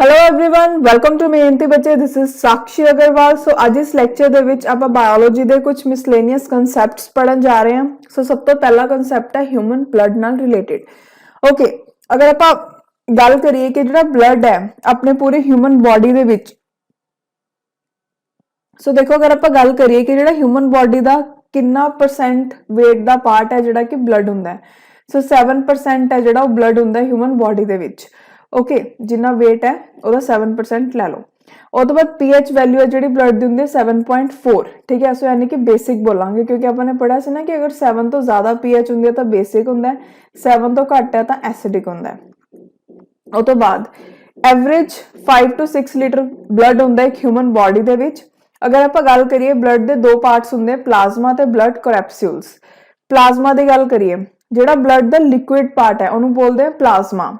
Hello everyone, welcome to मेहनती बच्चे। This is साक्षी अग्रवाल। सो ਅੱਜ ਇਸ ਲੈਕਚਰ ਦੇ ਵਿੱਚ ਆਪਾਂ ਬਾਇਓਲੋਜੀ ਦੇ ਕੁਝ ਮਿਸਲੇਨੀਅਸ ਕਨਸੈਪਟਸ ਪੜਨ ਜਾ ਰਹੇ ਹਾਂ। ਸੋ ਸਭ ਤੋਂ ਪਹਿਲਾ ਕਨਸੈਪਟ ਹੈ ਹਿਊਮਨ ਬਲੱਡ ਨਾਲ ਰਿਲੇਟਡ। ਓਕੇ, ਅਗਰ ਆਪਾਂ ਗੱਲ ਕਰੀਏ ਕਿ ਜਿਹੜਾ ਬਲੱਡ ਹੈ ਆਪਣੇ ਪੂਰੇ ਹਿਊਮਨ ਬਾਡੀ ਦੇ ਵਿੱਚ, ਸੋ ਦੇਖੋ ਅਗਰ ਆਪਾਂ ਗੱਲ ਕਰੀਏ ਕਿ ਜਿਹੜਾ ਹਿਊਮਨ ਬਾਡੀ ਦਾ ਕਿੰਨਾ ਪਰਸੈਂਟ weight ਦਾ ਪਾਰਟ ਹੈ ਜਿਹੜਾ ਕਿ ਬਲੱਡ ਹੁੰਦਾ ਹੈ। ਸੋ 7% ਹੈ ਜਿਹੜਾ ਉਹ ਬਲੱਡ ਹੁੰਦਾ ਹੈ ਹਿਊਮਨ ਬਾਡੀ ਦੇ ਵਿੱਚ। ओके, जिन्ना वेट है ਉਹਦਾ 7% ਲੈ ਲਓ। ਉਹ ਤੋਂ ਬਾਅਦ pH ਵੈਲਿਊ ਹੈ ਜਿਹੜੀ ਬਲੱਡ ਦੀ ਹੁੰਦੀ ਹੈ 7.4। ਠੀਕ ਹੈ, ਸੋ ਯਾਨੀ ਕਿ ਬੇਸਿਕ ਬੋਲਾਂਗੇ ਕਿਉਂਕਿ ਆਪਾਂ ਨੇ ਪੜਿਆ ਸੀ ਨਾ ਕਿ ਅਗਰ 7 ਤੋਂ ਜ਼ਿਆਦਾ pH ਹੁੰਦੀ ਹੈ ਤਾਂ ਬੇਸਿਕ ਹੁੰਦਾ ਹੈ, 7 ਤੋਂ ਘੱਟ ਹੈ ਤਾਂ ਐਸਿਡਿਕ ਹੁੰਦਾ ਹੈ। ਉਹ ਤੋਂ ਬਾਅਦ ਐਵਰੇਜ 5 ਤੋਂ 6 ਲੀਟਰ ਬਲੱਡ ਹੁੰਦਾ ਹੈ ਇੱਕ ਹਿਊਮਨ ਬਾਡੀ ਦੇ ਵਿੱਚ। ਅਗਰ ਆਪਾਂ ਗੱਲ ਕਰੀਏ ਬਲੱਡ ਦੇ ਦੋ ਪਾਰਟਸ ਹੁੰਦੇ ਪਲਾਜ਼ਮਾ ਤੇ ਬਲੱਡ ਕਰੈਪਸੂਲਸ। ਪਲਾਜ਼ਮਾ ਦੀ ਗੱਲ ਕਰੀਏ, ਜਿਹੜਾ ਬਲੱਡ ਦਾ ਲਿਕੁਇਡ ਪਾਰਟ ਹੈ ਉਹਨੂੰ ਬੋਲਦੇ ਆ ਪਲਾਜ਼ਮਾ,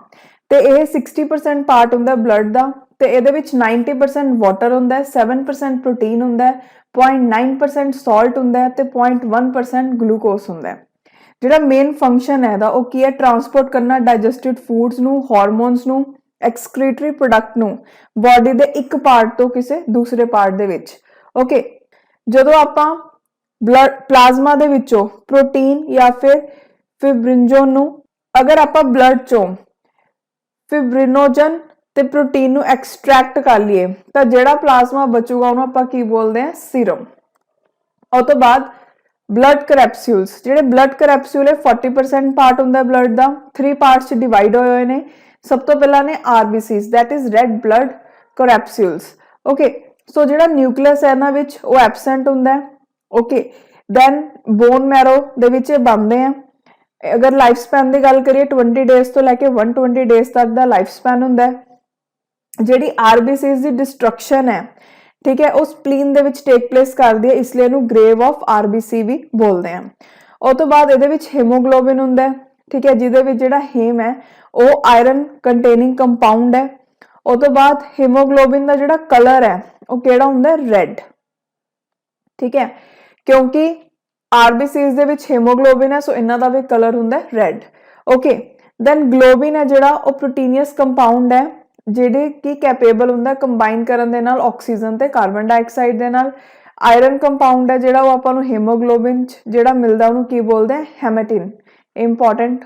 ਤੇ ਇਹ 60% ਪਾਰਟ ਹੁੰਦਾ ਬਲੱਡ ਦਾ, ਤੇ ਇਹਦੇ ਵਿੱਚ 90% ਵਾਟਰ ਹੁੰਦਾ ਹੈ, 7% ਪ੍ਰੋਟੀਨ ਹੁੰਦਾ ਹੈ, 0.9% ਸਾਲਟ ਹੁੰਦਾ ਹੈ ਤੇ 0.1% ਗਲੂਕੋਜ਼ ਹੁੰਦਾ ਹੈ। ਜਿਹੜਾ ਮੇਨ ਫੰਕਸ਼ਨ ਹੈ ਦਾ ਉਹ ਕੀ ਹੈ? ਟਰਾਂਸਪੋਰਟ ਕਰਨਾ ਡਾਈਜੈਸਟਿਡ ਫੂਡਸ ਨੂੰ, ਹਾਰਮੋਨਸ ਨੂੰ, ਐਕਸਕ੍ਰੀਟਰੀ ਪ੍ਰੋਡਕਟ ਨੂੰ ਬਾਡੀ ਦੇ ਇੱਕ ਪਾਰਟ ਤੋਂ ਕਿਸੇ ਦੂਸਰੇ ਪਾਰਟ ਦੇ ਵਿੱਚ। ਓਕੇ, ਜਦੋਂ ਆਪਾਂ ਬਲੱਡ ਪਲਾਜ਼ਮਾ ਦੇ ਵਿੱਚੋਂ ਪ੍ਰੋਟੀਨ ਜਾਂ ਫਿਰ ਫਿਬਰਿਨੋਜਨ ਨੂੰ, ਅਗਰ ਆਪਾਂ ਬਲੱਡ ਚੋਂ ਫਿਬਰਿਨੋਜਨ ਤੇ ਪ੍ਰੋਟੀਨ ਨੂੰ ਐਕਸਟ੍ਰੈਕਟ ਕਰ ਲਈਏ ਤਾਂ ਜਿਹੜਾ ਪਲਾਜ਼ਮਾ ਬਚੂਗਾ ਉਹਨੂੰ ਆਪਾਂ ਕੀ ਬੋਲਦੇ ਆ? ਸੀਰਮ। ਉਹ ਤੋਂ ਬਾਅਦ ਬਲੱਡ ਕਰੈਪਸੂਲਸ, ਜਿਹੜੇ ਬਲੱਡ ਕਰੈਪਸੂਲ ਹੈ 40% ਪਾਰਟ ਹੁੰਦਾ ਬਲੱਡ ਦਾ, 3 ਪਾਰਟਸ ਚ ਡਿਵਾਈਡ ਹੋਏ ਹੋਏ ਨੇ। ਸਭ ਤੋਂ ਪਹਿਲਾਂ ਨੇ RBCs, that is red blood corpuscles. Okay, so ਜਿਹੜਾ ਨਿਊਕਲੀਅਸ ਹੈ ਇਹਨਾਂ ਵਿੱਚ ਉਹ ਐਬਸੈਂਟ ਹੁੰਦਾ ਹੈ। ਓਕੇ, ਦੈਨ ਬੋਨ ਮੈਰੋ ਦੇ ਵਿੱਚ ਇਹ ਬਣਦੇ ਆ। ਅਗਰ ਲਾਈਫ ਸਪੈਨ ਦੀ ਗੱਲ ਕਰੀਏ 20 ਡੇਜ਼ ਤੋਂ ਲੈ ਕੇ 120 ਡੇਜ਼ ਤੱਕ ਦਾ ਲਾਈਫ ਸਪੈਨ ਹੁੰਦਾ ਹੈ। ਜਿਹੜੀ ਆਰਬੀਸੀਸ ਦੀ ਡਿਸਟਰਕਸ਼ਨ ਹੈ, ਠੀਕ ਹੈ, ਉਹ ਸਪਲੀਨ ਦੇ ਵਿੱਚ ਟੇਕ ਪਲੇਸ ਕਰਦੀ ਹੈ, ਇਸ ਲਈ ਇਹਨੂੰ ਗ੍ਰੇਵ ਆਫ ਆਰਬੀਸੀ ਵੀ ਬੋਲਦੇ ਆ। ਉਹ ਤੋਂ ਬਾਅਦ ਇਹਦੇ ਵਿੱਚ ਹੀਮੋਗਲੋਬਿਨ ਹੁੰਦਾ ਹੈ, ਠੀਕ ਹੈ, ਜਿਹਦੇ ਵਿੱਚ ਜਿਹੜਾ ਹੀਮ ਹੈ ਉਹ ਆਇਰਨ ਕੰਟੇਨਿੰਗ ਕੰਪਾਊਂਡ ਹੈ। ਉਹ ਤੋਂ ਬਾਅਦ ਹੀਮੋਗਲੋਬਿਨ ਦਾ ਜਿਹੜਾ ਕਲਰ ਹੈ ਉਹ ਕਿਹੜਾ ਹੁੰਦਾ? ਰੈਡ। ਠੀਕ ਹੈ, ਕਿਉਂਕਿ ਆਰਬੀਸੀਸ ਦੇ ਵਿੱਚ ਹੀਮੋਗਲੋਬਿਨ ਹੈ, ਸੋ ਇਹਨਾਂ ਦਾ ਵੀ ਕਲਰ ਹੁੰਦਾ ਰੈਡ। ਓਕੇ, ਦੈਨ ਗਲੋਬਿਨ ਹੈ ਜਿਹੜਾ ਉਹ ਪ੍ਰੋਟੀਨੀਅਸ ਕੰਪਾਊਂਡ ਹੈ, ਜਿਹੜੇ ਕਿ ਕੈਪੇਬਲ ਹੁੰਦਾ ਕੰਬਾਈਨ ਕਰਨ ਦੇ ਨਾਲ ਆਕਸੀਜਨ ਤੇ ਕਾਰਬਨ ਡਾਈਆਕਸਾਈਡ ਦੇ ਨਾਲ। ਆਇਰਨ ਕੰਪਾਊਂਡ ਹੈ ਜਿਹੜਾ ਉਹ ਆਪਾਂ ਨੂੰ ਹੀਮੋਗਲੋਬਿਨ ਚ ਜਿਹੜਾ ਮਿਲਦਾ ਉਹਨੂੰ ਕੀ ਬੋਲਦੇ ਆ? ਹੈਮੇਟਿਨ। ਇੰਪੋਰਟੈਂਟ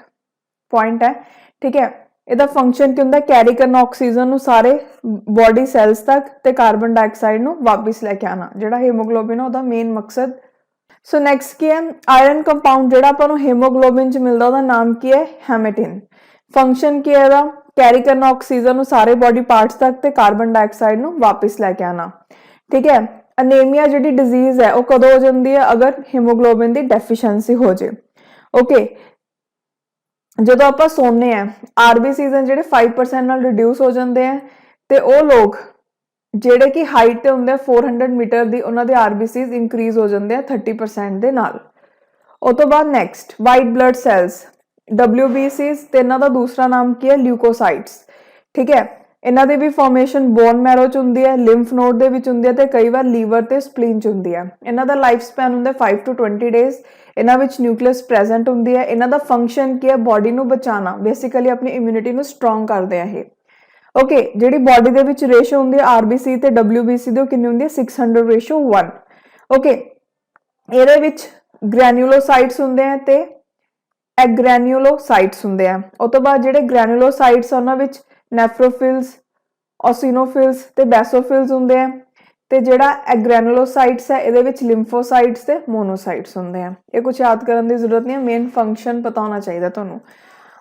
ਪੁਆਇੰਟ ਹੈ, ਠੀਕ ਹੈ। ਇਹਦਾ ਫੰਕਸ਼ਨ ਕੀ ਹੁੰਦਾ? ਕੈਰੀ ਕਰਨਾ ਆਕਸੀਜਨ ਨੂੰ ਸਾਰੇ ਬੋਡੀ ਸੈਲਸ ਤੱਕ ਤੇ ਕਾਰਬਨ ਡਾਈਆਕਸਾਈਡ ਨੂੰ ਵਾਪਿਸ ਲੈ ਕੇ ਆਣਾ। ਜਿਹੜਾ ਹੀਮੋਗਲੋਬਿਨ ਉਹਦਾ ਮੇਨ ਮਕਸਦ। ਸੋ ਨੈਕਸਟ ਕੀ ਹੈ? ਆਇਰਨ ਕੰਪਾਊਂਡ ਜਿਹੜਾ ਆਪਾਂ ਨੂੰ ਹੀਮੋਗਲੋਬਿਨ ਚ ਮਿਲਦਾ ਉਹਦਾ ਨਾਮ ਕੀ ਹੈ? ਹੈਮੇਟਿਨ। ਫੰਕਸ਼ਨ ਕੀ ਹੈ ਇਹਦਾ? ਕੈਰੀ ਕਰਨਾ ਆਕਸੀਜਨ ਨੂੰ ਸਾਰੇ ਬੋਡੀ ਪਾਰਟਸ ਤੱਕ ਤੇ ਕਾਰਬਨ ਡਾਈਆਕਸਾਈਡ ਨੂੰ ਵਾਪਿਸ ਲੈ ਕੇ ਆਣਾ। ਠੀਕ ਹੈ। ਅਨੀਮੀਆ ਜਿਹੜੀ ਡਿਜ਼ੀਜ਼ ਹੈ ਉਹ ਕਦੋਂ ਹੋ ਜਾਂਦੀ ਹੈ? ਅਗਰ ਹੀਮੋਗਲੋਬਿਨ ਦੀ ਡੈਫੀਸ਼ੀਐਂਸੀ ਹੋ ਜੇ। ਓਕੇ, ਜਦੋਂ ਆਪਾਂ ਸੌਂਦੇ ਆ ਆਰਬੀਸੀਜ਼ ਜਿਹੜੇ 5% ਨਾਲ ਰਿਡਿਊਸ ਹੋ ਜਾਂਦੇ ਆ, ਤੇ ਉਹ ਲੋਕ ਜਿਹੜੇ ਕਿ ਹਾਈਟ ਤੇ ਹੁੰਦੇ 400 ਮੀਟਰ ਦੀ, ਉਹਨਾਂ ਦੇ ਆਰਬੀਸੀਜ਼ ਇਨਕਰੀਜ਼ ਹੋ ਜਾਂਦੇ ਆ 30% ਦੇ ਨਾਲ। ਉਹ ਤੋਂ ਬਾਅਦ next white blood cells, WBCs, ਤੇ ਇਹਨਾਂ ਦਾ ਦੂਸਰਾ ਨਾਮ ਕੀ ਹੈ? ਲਿਊਕੋਸਾਈਟਸ। ਠੀਕ ਹੈ, ਇਹਨਾਂ ਦੀ ਵੀ ਫਾਰਮੇਸ਼ਨ ਬੋਨ ਮੈਰੋ ਚ ਹੁੰਦੀ ਹੈ, ਲਿੰਫ ਨੋਡ ਦੇ ਵਿੱਚ ਹੁੰਦੀ ਹੈ ਤੇ ਕਈ ਵਾਰ ਲੀਵਰ ਤੇ ਸਪਲੀਨ ਚ ਹੁੰਦੀ ਹੈ। ਇਹਨਾਂ ਦਾ ਲਾਈਫ ਸਪੈਨ ਹੁੰਦਾ 5 ਤੋਂ 20 ਡੇਜ਼। ਇਹਨਾਂ ਵਿੱਚ ਨਿਊਕਲੀਅਸ ਪ੍ਰੈਜ਼ੈਂਟ ਹੁੰਦੀ ਹੈ। ਇਹਨਾਂ ਦਾ ਫੰਕਸ਼ਨ ਕੀ ਹੈ? ਬੋਡੀ ਨੂੰ ਬਚਾਉਣਾ, ਬੇਸਿਕਲੀ ਆਪਣੀ ਇਮਿਊਨਿਟੀ ਨੂੰ ਸਟਰੋਂਗ ਕਰਦੇ ਆ ਇਹ। ਓਕੇ, ਜਿਹੜੀ ਬੋਡੀ ਦੇ ਵਿੱਚ ਰੇਸ਼ੋ ਹੁੰਦੀ ਹੈ ਆਰਬੀਸੀ ਤੇ WBC ਦੀ, ਉਹ ਕਿੰਨੀ ਹੁੰਦੀ ਹੈ? 600:1। ਓਕੇ, ਇਹਦੇ ਵਿੱਚ ਗ੍ਰੈਨੂਲੋਸਾਈਟਸ ਹੁੰਦੇ ਆ ਤੇ ਐਗ੍ਰੈਨੂਲੋਸਾਈਟਸ ਹੁੰਦੇ ਆ। ਉਹ ਤੋਂ ਬਾਅਦ ਜਿਹੜੇ ਗ੍ਰੈਨੂਲੋਸਾਈਟਸ ਉਹਨਾਂ ਵਿੱਚ ਨੈਫਰੋਫਿਲਸ, ਓਸੀਨੋਫਿਲਸ ਤੇ ਬੈਸੋਫਿਲਸ ਹੁੰਦੇ ਆ, ਤੇ ਜਿਹੜਾ ਐਗ੍ਰੈਨੂਲੋਸਾਈਟਸ ਹੈ ਇਹਦੇ ਵਿੱਚ ਲਿੰਫੋਸਾਈਟਸ ਤੇ ਮੋਨੋਸਾਈਟਸ ਹੁੰਦੇ ਆ। ਇਹ ਕੁਝ ਯਾਦ ਕਰਨ ਦੀ ਜ਼ਰੂਰਤ ਨਹੀਂ ਹੈ, ਮੇਨ ਫੰਕਸ਼ਨ ਪਤਾ ਹੋਣਾ ਚਾਹੀਦਾ ਤੁਹਾਨੂੰ।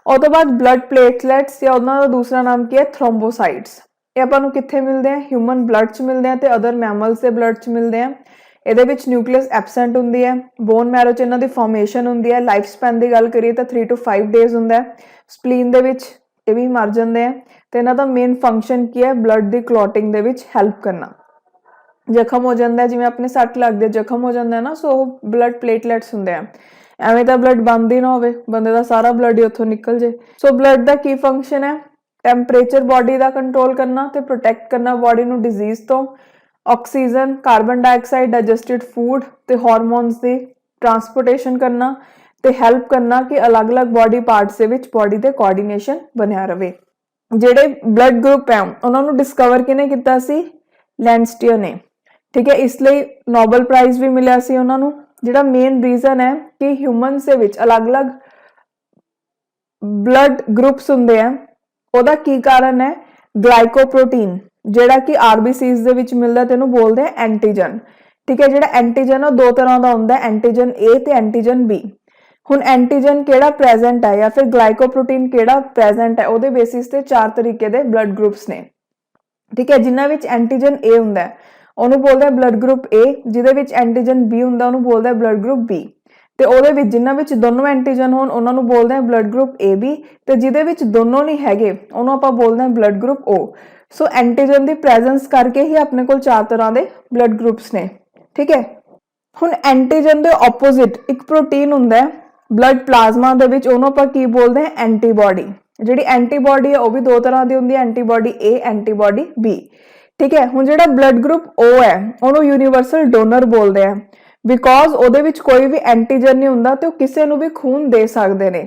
ਉਹ ਤੋਂ ਬਾਅਦ ਬਲੱਡ ਪਲੇਟਲੈਟਸ ਜਾਂ ਉਹਨਾਂ ਦਾ ਦੂਸਰਾ ਨਾਮ ਕੀ ਹੈ? ਥ੍ਰੋਮਬੋਸਾਈਟਸ। ਇਹ ਆਪਾਂ ਨੂੰ ਕਿੱਥੇ ਮਿਲਦੇ ਆ? ਹਿਊਮਨ ਬਲੱਡ ਚ ਮਿਲਦੇ ਆ ਤੇ ਅਦਰ ਮੈਮਲਸ ਦੇ ਬਲੱਡ ਚ ਮਿਲਦੇ ਆ। ਇਹਦੇ ਵਿੱਚ ਨਿਊਕਲੀਅਸ ਐਬਸੈਂਟ ਹੁੰਦੀ ਹੈ, ਬੋਨ ਮੈਰੋ ਚ ਇਹਨਾਂ ਦੀ ਫਾਰਮੇਸ਼ਨ ਹੁੰਦੀ ਹੈ। ਲਾਈਫ ਸਪੈਨ ਦੀ ਗੱਲ ਕਰੀਏ ਤਾਂ 3 ਤੋਂ 5 ਡੇਜ਼ ਹੁੰਦਾ ਹੈ। ਸਪਲੀਨ ਦੇ ਵਿੱਚ ਇਹ ਵੀ ਮਰ ਜਾਂਦੇ ਆ, ਤੇ ਇਹਨਾਂ ਦਾ ਮੇਨ ਫੰਕਸ਼ਨ ਕੀ ਹੈ? ਬਲੱਡ ਦੀ ਕਲੌਟਿੰਗ ਦੇ ਵਿੱਚ ਹੈਲਪ ਕਰਨਾ। ਜ਼ਖਮ ਹੋ ਜਾਂਦਾ, ਜਿਵੇਂ ਆਪਣੇ ਸੱਟ ਲੱਗਦੇ ਜ਼ਖਮ ਹੋ ਜਾਂਦਾ ਨਾ, ਸੋ ਉਹ ਬਲੱਡ ਪਲੇਟਲੈਟਸ ਹੁੰਦੇ ਆ। ਐਵੇਂ ਤਾਂ ਬਲੱਡ ਬੰਦ ਹੀ ਨਾ ਹੋਵੇ, ਬੰਦੇ ਦਾ ਸਾਰਾ ਬਲੱਡ ਹੀ ਉੱਥੋਂ ਨਿਕਲ ਜੇ। ਸੋ ਬਲੱਡ ਦਾ ਕੀ ਫੰਕਸ਼ਨ ਹੈ? ਟੈਂਪਰੇਚਰ ਬੋਡੀ ਦਾ ਕੰਟਰੋਲ ਕਰਨਾ ਤੇ ਪ੍ਰੋਟੈਕਟ ਕਰਨਾ ਬੋਡੀ ਨੂੰ ਡਿਜ਼ੀਜ਼ ਤੋਂ। ਆਕਸੀਜਨ, ਕਾਰਬਨ ਡਾਈਆਕਸਾਈਡ, ਡਾਈਜੈਸਟਿਡ ਫੂਡ ਤੇ ਹਾਰਮੋਨਸ ਦੀ ਟਰਾਂਸਪੋਰਟੇਸ਼ਨ ਕਰਨਾ ਤੇ ਹੈਲਪ ਕਰਨਾ ਕਿ ਅਲੱਗ-ਅਲੱਗ ਬੋਡੀ ਪਾਰਟਸ ਦੇ ਵਿੱਚ ਬੋਡੀ ਦੇ ਕੋਆਰਡੀਨੇਸ਼ਨ ਬਣਿਆ ਰਵੇ। ਜਿਹੜੇ ਬਲੱਡ ਗਰੁੱਪ ਹੈ ਉਹਨਾਂ ਨੂੰ ਡਿਸਕਵਰ ਕਿਹਨੇ ਕੀਤਾ ਸੀ? ਲੈਂਸਟੀਅਰ ਨੇ। ਠੀਕ ਹੈ, ਇਸ ਲਈ ਨੋਬਲ ਪ੍ਰਾਈਜ਼ ਵੀ ਮਿਲਿਆ ਸੀ ਉਹਨਾਂ ਨੂੰ। ਜਿਹੜਾ ਮੇਨ ਰੀਜ਼ਨ ਹੈ ਕਿ ਹਿਊਮਨਸ ਦੇ ਵਿੱਚ ਅਲੱਗ-ਅਲੱਗ ਬਲੱਡ ਗਰੁੱਪਸ ਹੁੰਦੇ ਆ, ਉਹਦਾ ਕੀ ਕਾਰਨ ਹੈ? ਗਲਾਈਕੋਪ੍ਰੋਟੀਨ, ਜਿਹੜਾ ਕਿ ਆਰਬੀਸੀਜ਼ ਦੇ ਵਿੱਚ ਮਿਲਦਾ, ਤੈਨੂੰ ਬੋਲਦੇ ਆ ਐਂਟੀਜਨ। ਠੀਕ ਹੈ, ਜਿਹੜਾ ਐਂਟੀਜਨ ਉਹ ਦੋ ਤਰ੍ਹਾਂ ਦਾ ਹੁੰਦਾ, ਐਂਟੀਜਨ ਏ ਤੇ ਐਂਟੀਜਨ ਬੀ। ਹੁਣ ਐਂਟੀਜਨ ਕਿਹੜਾ ਪ੍ਰੈਜ਼ੈਂਟ ਹੈ ਜਾਂ ਫਿਰ ਗਲਾਈਕੋਪ੍ਰੋਟੀਨ ਕਿਹੜਾ ਪ੍ਰੈਜ਼ੈਂਟ ਹੈ, ਉਹਦੇ ਬੇਸਿਸ ਤੇ ਚਾਰ ਤਰੀਕੇ ਦੇ ਬਲੱਡ ਗਰੁੱਪਸ ਨੇ। ਠੀਕ ਹੈ, ਜਿਨ੍ਹਾਂ ਵਿੱਚ ਐਂਟੀਜਨ ਏ ਹੁੰਦਾ ਉਹਨੂੰ ਬੋਲਦੇ ਆ ਬਲੱਡ ਗਰੁੱਪ ਏ, ਜਿਹਦੇ ਵਿੱਚ ਐਂਟੀਜਨ ਬੀ ਹੁੰਦਾ ਉਹਨੂੰ ਬੋਲਦੇ ਆ ਬਲੱਡ ਗਰੁੱਪ ਬੀ, ਤੇ ਉਹਦੇ ਵਿੱਚ ਜਿਨ੍ਹਾਂ ਵਿੱਚ ਦੋਨੋਂ ਐਂਟੀਜਨ ਹੋਣ ਉਹਨਾਂ ਨੂੰ ਬੋਲਦੇ ਆ ਬਲੱਡ ਗਰੁੱਪ ਏ ਬੀ, ਤੇ ਜਿਹਦੇ ਵਿੱਚ ਦੋਨੋਂ ਨਹੀਂ ਹੈਗੇ ਉਹਨੂੰ ਆਪਾਂ ਬੋਲਦੇ ਆ ਬਲੱਡ ਗਰੁੱਪ ਓ। ਸੋ ਐਂਟੀਜਨ ਦੀ ਪ੍ਰੈਜ਼ੈਂਸ ਕਰਕੇ ਹੀ ਆਪਣੇ ਕੋਲ ਚਾਰ ਤਰ੍ਹਾਂ ਦੇ ਬਲੱਡ ਗਰੁੱਪਸ ਨੇ। ਠੀਕ ਹੈ, ਹੁਣ ਐਂਟੀਜਨ ਦੇ ਆਪੋਜ਼ਿਟ ਇੱਕ ਪ੍ਰੋਟੀਨ ਹੁੰਦਾ ਹੈ ਬਲੱਡ ਪਲਾਜ਼ਮਾ ਦੇ ਵਿੱਚ, ਉਹਨੂੰ ਆਪਾਂ ਕੀ ਬੋਲਦੇ ਆ? ਐਂਟੀਬਾਡੀ। ਜਿਹੜੀ ਐਂਟੀਬਾਡੀ ਹੈ ਉਹ ਵੀ ਦੋ ਤਰ੍ਹਾਂ ਦੀ ਹੁੰਦੀ ਹੈ, ਐਂਟੀਬਾਡੀ ਏ, ਐਂਟੀਬਾਡੀ ਬੀ। ਠੀਕ ਹੈ, ਹੁਣ ਜਿਹੜਾ ਬਲੱਡ ਗਰੁੱਪ ਓ ਹੈ ਉਹਨੂੰ ਯੂਨੀਵਰਸਲ ਡੋਨਰ ਬੋਲਦੇ ਆ, ਬਿਕੋਜ਼ ਉਹਦੇ ਵਿੱਚ ਕੋਈ ਵੀ ਐਂਟੀਜਨ ਨਹੀਂ ਹੁੰਦਾ ਤੇ ਉਹ ਕਿਸੇ ਨੂੰ ਵੀ ਖੂਨ ਦੇ ਸਕਦੇ ਨੇ।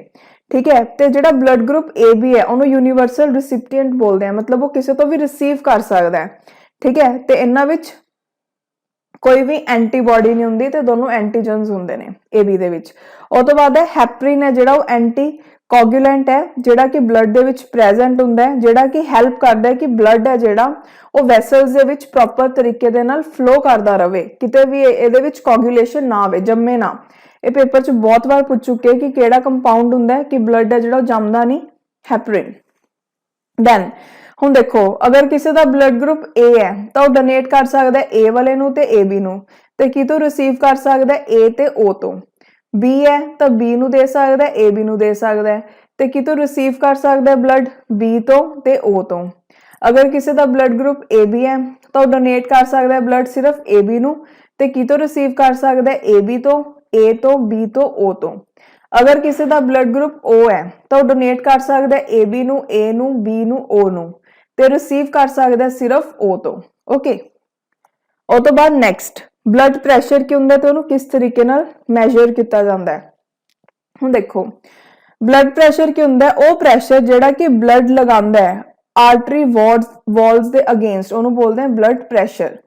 ਠੀਕ ਹੈ, ਤੇ ਜਿਹੜਾ ਬਲੱਡ ਗਰੁੱਪ ਏ ਬੀ ਹੈ ਉਹਨੂੰ ਯੂਨੀਵਰਸਲ ਰਿਸਿਪੀਐਂਟ ਬੋਲਦੇ ਆ, ਮਤਲਬ ਉਹ ਕਿਸੇ ਤੋਂ ਵੀ ਰਿਸੀਵ ਕਰ ਸਕਦਾ ਹੈ। ਠੀਕ ਹੈ, ਤੇ ਇਹਨਾਂ ਵਿੱਚ ਕੋਈ ਵੀ ਐਂਟੀਬਾਡੀ ਨਹੀਂ ਹੁੰਦੀ ਤੇ ਦੋਨੋਂ ਐਂਟੀਜਨਸ ਹੁੰਦੇ ਨੇ ਏ ਬੀ ਦੇ ਵਿੱਚ। ਉਹ ਤੋਂ ਬਾਅਦ ਹੈ ਹੈਪਰਿਨ, ਹੈ ਜਿਹੜਾ ਉਹ ਐਂਟੀ ਕੋਗੂਲੈਂਟ ਹੈ, ਜਿਹੜਾ ਕਿ ਬਲੱਡ ਦੇ ਵਿੱਚ ਪ੍ਰੈਜ਼ੈਂਟ ਹੁੰਦਾ ਹੈ, ਜਿਹੜਾ ਕਿ ਹੈਲਪ ਕਰਦਾ ਹੈ ਕਿ ਬਲੱਡ ਹੈ ਜਿਹੜਾ ਉਹ ਵੈਸਲਸ ਦੇ ਵਿੱਚ ਪ੍ਰੋਪਰ ਤਰੀਕੇ ਦੇ ਨਾਲ ਫਲੋ ਕਰਦਾ ਰਹੇ, ਕਿਤੇ ਵੀ ਇਹਦੇ ਵਿੱਚ ਕੋਗੂਲੇਸ਼ਨ ਨਾ ਆਵੇ, ਜੰਮੇ ਨਾ। ਇਹ ਪੇਪਰ 'ਚ ਬਹੁਤ ਵਾਰ ਪੁੱਛ ਚੁੱਕੇ ਕਿ ਕਿਹੜਾ ਕੰਪਾਊਂਡ ਹੁੰਦਾ ਹੈ ਕਿ ਬਲੱਡ ਹੈ ਜਿਹੜਾ ਉਹ ਜੰਮਦਾ ਨਹੀਂ? ਹੈਪਰਿਨ। ਦੈਨ ਹੁਣ ਦੇਖੋ, ਅਗਰ ਕਿਸੇ ਦਾ ਬਲੱਡ ਗਰੁੱਪ ਏ ਹੈ ਤਾਂ ਉਹ ਡੋਨੇਟ ਕਰ ਸਕਦਾ ਏ ਵਾਲੇ ਨੂੰ ਤੇ ਏ ਬੀ ਨੂੰ, ਤੇ ਕਿਤੋਂ ਰਿਸੀਵ ਕਰ ਸਕਦਾ? ਏ ਤੇ ਓ ਤੋਂ। ਬੀ ਹੈ ਤਾਂ ਬੀ ਨੂੰ ਦੇ ਸਕਦਾ, ਏ ਬੀ ਨੂੰ ਦੇ ਸਕਦਾ, ਤੇ ਕਿਤੋਂ ਰਿਸੀਵ ਕਰ ਸਕਦਾ ਬਲੱਡ? ਬੀ ਤੋਂ ਤੇ ਓ ਤੋਂ। ਅਗਰ ਕਿਸੇ ਦਾ ਬਲੱਡ ਗਰੁੱਪ ਏ ਬੀ ਹੈ ਤਾਂ ਉਹ ਡੋਨੇਟ ਕਰ ਸਕਦਾ ਬਲੱਡ ਸਿਰਫ ਏ ਬੀ ਨੂੰ, ਤੇ ਕਿਤੋਂ ਰਿਸੀਵ ਕਰ ਸਕਦਾ? ਏ ਬੀ ਤੋਂ, ਏ ਤੋਂ, ਬੀ ਤੋਂ, ਓ ਤੋਂ। ਅਗਰ ਕਿਸੇ ਦਾ ਬਲੱਡ ਗਰੁੱਪ ਓ ਹੈ ਤਾਂ ਉਹ ਡੋਨੇਟ ਕਰ ਸਕਦਾ ਏ ਬੀ ਨੂੰ, ਏ ਨੂੰ, ਬੀ ਨੂੰ, ਓ ਨੂੰ, ਤੇ ਰਿਸੀਵ ਕਰ ਸਕਦਾ ਸਿਰਫ ਓ ਤੋਂ। ਓਕੇ, ਉਹ ਤੋਂ ਬਾਅਦ ਨੈਕਸਟ ਬਲੱਡ ਪ੍ਰੈਸ਼ਰ ਕੀ ਹੁੰਦਾ ਤੇ ਉਹਨੂੰ ਕਿਸ ਤਰੀਕੇ ਨਾਲ ਮੈਜ਼ਰ ਕੀਤਾ ਜਾਂਦਾ ਹੈ? ਹੁਣ ਦੇਖੋ, ਬਲੱਡ ਪ੍ਰੈਸ਼ਰ ਕੀ ਹੁੰਦਾ? ਉਹ ਪ੍ਰੈਸ਼ਰ ਜਿਹੜਾ ਕਿ ਬਲੱਡ ਲਗਾਉਂਦਾ ਹੈ ਆਰਟਰੀ ਵਾਲਸ ਦੇ ਅਗੇਂਸਟ, ਉਹਨੂੰ ਬੋਲਦੇ ਆ ਬਲੱਡ ਪ੍ਰੈਸ਼ਰ।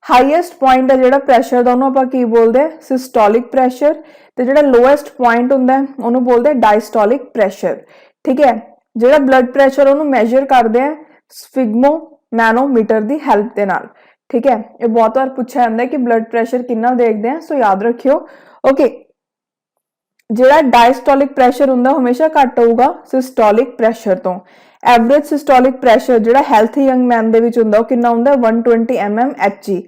ਹਾਈਐਸਟ ਪੁਆਇੰਟ ਹੈ ਜਿਹੜਾ ਪ੍ਰੈਸ਼ਰ ਦਾ ਉਹਨੂੰ ਆਪਾਂ ਕੀ ਬੋਲਦੇ ਆ? ਸਿਸਟੋਲਿਕ ਪ੍ਰੈਸ਼ਰ, ਤੇ ਜਿਹੜਾ ਲੋਐਸਟ ਪੁਆਇੰਟ ਹੁੰਦਾ ਹੈ ਉਹਨੂੰ ਬੋਲਦੇ ਆ ਡਾਇਸਟੋਲਿਕ ਪ੍ਰੈਸ਼ਰ। ਠੀਕ ਹੈ, ਜਿਹੜਾ ਬਲੱਡ ਪ੍ਰੈਸ਼ਰ ਉਹਨੂੰ ਮੈਜ਼ਰ ਕਰਦੇ ਆ ਸਫਿਗਮੋਮੈਨੋਮੀਟਰ ਦੀ ਹੈਲਪ ਦੇ ਨਾਲ। ਠੀਕ ਹੈ, ਇਹ ਬਹੁਤ ਵਾਰ ਪੁੱਛਿਆ ਜਾਂਦਾ ਹੈ ਕਿ ਬਲੱਡ ਪ੍ਰੈਸ਼ਰ ਕਿੰਨਾ ਦੇਖਦੇ ਆ, ਸੋ ਯਾਦ ਰੱਖਿਓ। ਓਕੇ, ਜਿਹੜਾ ਡਾਇਸਟੋਲਿਕ ਪ੍ਰੈਸ਼ਰ ਹੁੰਦਾ ਹਮੇਸ਼ਾ ਘੱਟ ਹੋਊਗਾ ਸਿਸਟੋਲਿਕ ਪ੍ਰੈਸ਼ਰ ਤੋਂ। ਐਵਰੇਜ ਸਿਸਟੋਲਿਕ ਪ੍ਰੈਸ਼ਰ ਜਿਹੜਾ ਹੈਲਥੀ ਯੰਗ ਮੈਨ ਦੇ ਵਿੱਚ ਹੁੰਦਾ ਉਹ ਕਿੰਨਾ ਹੁੰਦਾ? 120 mmHg,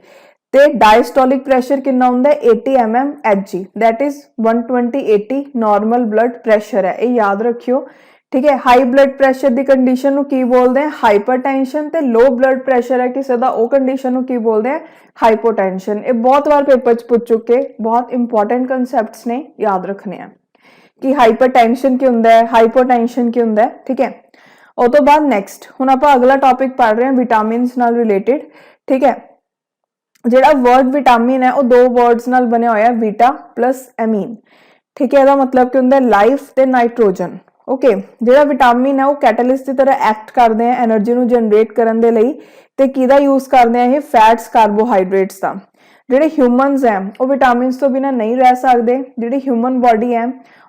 ਤੇ ਡਾਇਸਟੋਲਿਕ ਪ੍ਰੈਸ਼ਰ ਕਿੰਨਾ ਹੁੰਦਾ? 80 mmHg, that is 120/80 normal blood pressure ਹੈ, ਇਹ ਯਾਦ ਰੱਖਿਓ। ਠੀਕ ਹੈ, ਹਾਈ ਬਲੱਡ ਪ੍ਰੈਸ਼ਰ ਦੀ ਕੰਡੀਸ਼ਨ ਨੂੰ ਕੀ ਬੋਲਦੇ ਆ? ਹਾਈਪਰਟੈਂਸ਼ਨ, ਤੇ ਲੋ ਬਲੱਡ ਪ੍ਰੈਸ਼ਰ ਹੈ ਕਿਸੇ ਦਾ ਉਹ ਕੰਡੀਸ਼ਨ ਨੂੰ ਕੀ ਬੋਲਦੇ ਆ? ਹਾਈਪੋਟੈਂਸ਼ਨ। ਇਹ ਬਹੁਤ ਵਾਰ ਪੇਪਰ 'ਚ ਪੁੱਛ ਚੁੱਕੇ, ਬਹੁਤ ਇੰਪੋਰਟੈਂਟ ਕਨਸੈਪਟਸ ਨੇ, ਯਾਦ ਰੱਖਣੇ ਆ ਕਿ ਹਾਈਪਰਟੈਂਸ਼ਨ ਕੀ ਹੁੰਦਾ ਹੈ, ਹਾਈਪੋਟੈਂਸ਼ਨ ਕੀ ਹੁੰਦਾ ਹੈ। ਠੀਕ ਹੈ, ਉਹ ਤੋਂ ਬਾਅਦ ਨੈਕਸਟ ਹੁਣ ਆਪਾਂ ਅਗਲਾ ਟੌਪਿਕ ਪੜ੍ਹ ਰਹੇ ਹਾਂ ਵਿਟਾਮਿਨਸ ਨਾਲ ਰਿਲੇਟਡ। ਠੀਕ ਹੈ, ਜਿਹੜਾ ਵਰਡ ਵਿਟਾਮਿਨ ਹੈ ਉਹ ਦੋ ਵਰਡਸ ਨਾਲ ਬਣਿਆ ਹੋਇਆ, ਵੀਟਾ ਪਲੱਸ ਐਮੀਨ। ਠੀਕ ਹੈ, ਇਹਦਾ ਮਤਲਬ ਕੀ ਹੁੰਦਾ? ਲਾਈਫ ਤੇ ਨਾਈਟ੍ਰੋਜਨ। ਓਕੇ, ਜਿਹੜਾ ਵਿਟਾਮਿਨ ਹੈ ਉਹ ਕੈਟਲਿਸਟ ਦੀ ਤਰ੍ਹਾਂ ਐਕਟ ਕਰਦੇ ਆ એનર્ਜੀ ਨੂੰ ਜਨਰੇਟ ਕਰਨ ਦੇ ਲਈ, ਤੇ ਕਿਹਦਾ ਯੂਜ਼ ਕਰਦੇ ਆ? ਇਹ ਫੈਟਸ, ਕਾਰਬੋਹਾਈਡਰੇਟਸ ਦਾ। ਜਿਹੜੇ ਹਿਊਮਨਸ ਹੈ ਉਹ ਵਿਟਾਮਿਨਸ ਤੋਂ ਬਿਨਾਂ ਨਹੀਂ ਰਹਿ ਸਕਦੇ। ਜਿਹੜੀ ਹਿਊਮਨ ਬਾਡੀ ਹੈ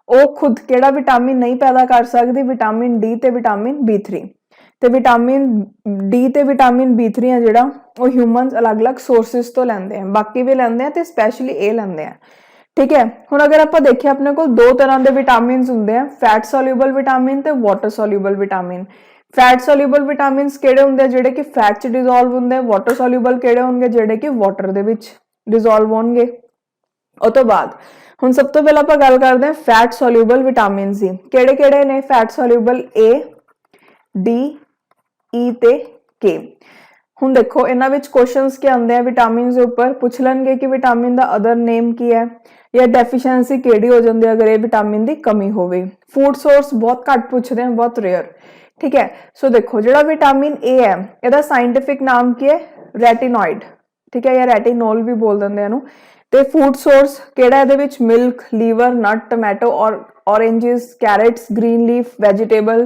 ਉਹ ਖੁਦ ਕਿਹੜਾ ਵਿਟਾਮਿਨ ਨਹੀਂ ਪੈਦਾ ਕਰ ਸਕਦੀ? ਵਿਟਾਮਿਨ ਡੀ ਤੇ ਵਿਟਾਮਿਨ B3। ਤੇ ਵਿਟਾਮਿਨ ਡੀ ਤੇ ਵਿਟਾਮਿਨ B3 ਹੈ ਜਿਹੜਾ ਉਹ ਹਿਊਮਨਸ ਅਲੱਗ-ਅਲੱਗ ਸੋਰਸਿਸ ਤੋਂ ਲੈਂਦੇ ਆ, ਬਾਕੀ ਵੀ ਲੈਂਦੇ ਆ ਤੇ ਸਪੈਸ਼ਲੀ ਇਹ ਲੈਂਦੇ ਆ। ਠੀਕ ਹੈ, ਹੁਣ ਅਗਰ ਆਪਾਂ ਦੇਖੀਏ ਆਪਣੇ ਕੋਲ ਦੋ ਤਰ੍ਹਾਂ ਦੇ ਵਿਟਾਮਿਨਸ ਹੁੰਦੇ ਆ, ਫੈਟ ਸੋਲਿਊਬਲ ਵਿਟਾਮਿਨ ਤੇ water soluble vitamin. Fat soluble vitamins ਕਿਹੜੇ ਹੁੰਦੇ ਆ? ਜਿਹੜੇ ਕਿ ਫੈਟ 'ਚ ਡਿਸੋਲਵ ਹੁੰਦੇ ਆ। ਵਾਟਰ ਸੋਲਿਊਬਲ ਕਿਹੜੇ ਹੋਣਗੇ? ਜਿਹੜੇ ਕਿ ਵਾਟਰ ਦੇ ਵਿੱਚ ਡਿਸੋਲਵ ਹੋਣਗੇ। ਉਹ ਤੋਂ ਬਾਅਦ ਹੁਣ ਸਭ ਤੋਂ ਪਹਿਲਾਂ ਆਪਾਂ ਗੱਲ ਕਰਦੇ ਹਾਂ ਫੈਟ ਸੋਲਿਊਬਲ ਵਿਟਾਮਿਨਸ ਦੀ। ਕਿਹੜੇ ਕਿਹੜੇ ਨੇ fat soluble? A, D, E ਤੇ K। ਹੁਣ ਦੇਖੋ ਇਹਨਾਂ ਵਿੱਚ ਕੁਐਸਚਨਸ ਕੀ ਆਉਂਦੇ ਆ ਵਿਟਾਮਿਨਸ ਦੇ ਉੱਪਰ, ਪੁੱਛ ਲੈਣਗੇ ਕਿ ਵਿਟਾਮਿਨ ਦਾ ਅਦਰ ਨੇਮ ਕੀ ਹੈ ਜਾਂ ਡੈਫੀਸ਼ੀਐਂਸੀ ਕਿਹੜੀ ਹੋ ਜਾਂਦੀ ਹੈ ਅਗਰ ਇਹ ਵਿਟਾਮਿਨ ਦੀ ਕਮੀ ਹੋਵੇ। ਫੂਡ ਸੋਰਸ ਬਹੁਤ ਘੱਟ ਪੁੱਛਦੇ ਆ, ਬਹੁਤ ਰੇਅਰ। ਠੀਕ ਹੈ, ਸੋ ਦੇਖੋ ਜਿਹੜਾ ਵਿਟਾਮਿਨ A ਹੈ ਇਹਦਾ ਸਾਇੰਟਿਫਿਕ ਨਾਮ ਕੀ ਹੈ? ਰੈਟੀਨੋਇਡ। ਠੀਕ ਹੈ, ਜਾਂ ਰੈਟੀਨੋਲ ਵੀ ਬੋਲ ਦਿੰਦੇ ਇਹਨੂੰ। ਤੇ ਫੂਡ ਸੋਰਸ ਕਿਹੜਾ ਇਹਦੇ ਵਿੱਚ? ਮਿਲਕ, ਲੀਵਰ, ਨਟ, ਟੋਮੈਟੋ, ਔਰ ਔਰੇਂਜਸ, ਕੈਰਟਸ, ਗ੍ਰੀਨ ਲੀਫ ਵੈਜੀਟੇਬਲ।